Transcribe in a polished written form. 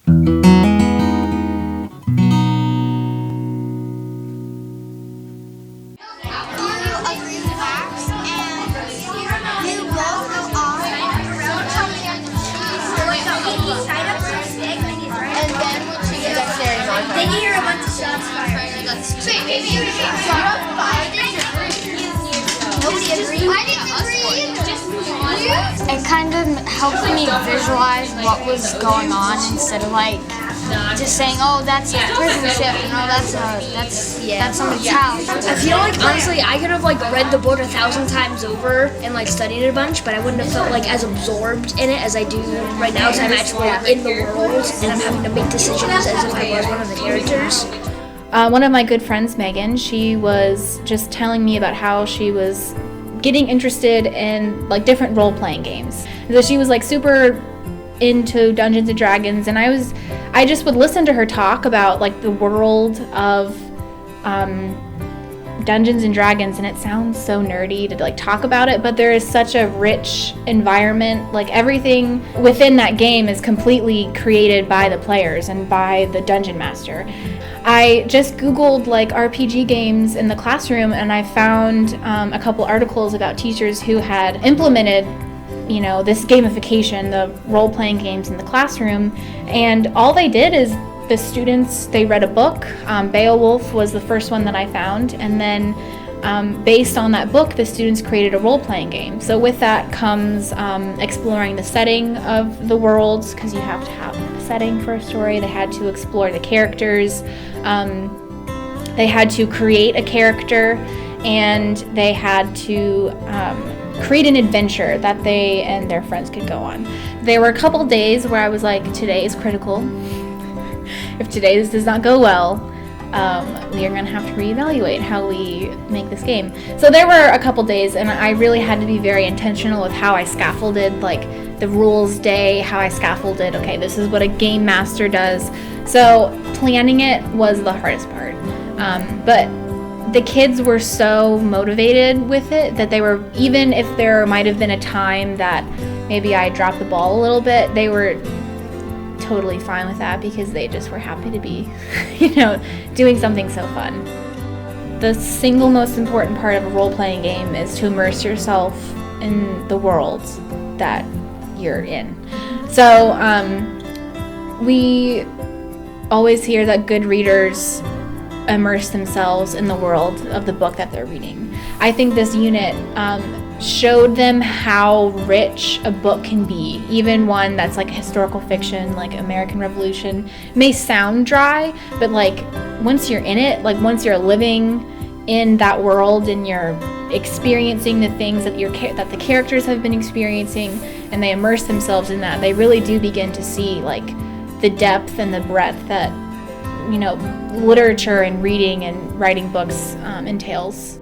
Then you hear a bunch of shots fired. Nobody agreed. I didn't agree. It kind of helped me visualize what was going on instead of like just saying, oh, that's a prison ship, you know, that's somebody's house. I feel like honestly I could have like read the book 1,000 times over and like studied it a bunch, but I wouldn't have felt like as absorbed in it as I do right now, because I'm actually in the world and I'm having to make decisions as if I was one of the characters. One of my good friends, Megan, she was just telling me about how she was getting interested in like different role-playing games. So she was like super into Dungeons and Dragons, and I just would listen to her talk about like the world of Dungeons and Dragons, and it sounds so nerdy to like talk about it, but there is such a rich environment. Like everything within that game is completely created by the players and by the dungeon master. I just Googled like RPG games in the classroom, and I found a couple articles about teachers who had implemented, you know, this gamification, the role-playing games in the classroom, and all they did is the students, they read a book. Beowulf was the first one that I found, and then based on that book, the students created a role-playing game. So with that comes exploring the setting of the worlds, because you have to have a setting for a story. They had to explore the characters. They had to create a character, and they had to create an adventure that they and their friends could go on. There were a couple days where I was like, today is critical. If today does not go well, we are going to have to reevaluate how we make this game. So there were a couple days, and I really had to be very intentional with how I scaffolded like the rules day, how I scaffolded, okay, this is what a game master does. So planning it was the hardest part. But the kids were so motivated with it that they were, even if there might have been a time that maybe I dropped the ball a little bit, they were totally fine with that because they just were happy to be, you know, doing something so fun. The single most important part of a role-playing game is to immerse yourself in the world that you're in. So we always hear that good readers immerse themselves in the world of the book that they're reading. I think this unit showed them how rich a book can be, even one that's like historical fiction, like American Revolution. It may sound dry, but like once you're in it, like once you're living in that world and you're experiencing the things that that the characters have been experiencing, and they immerse themselves in that, they really do begin to see like the depth and the breadth that, you know, literature and reading and writing books entails.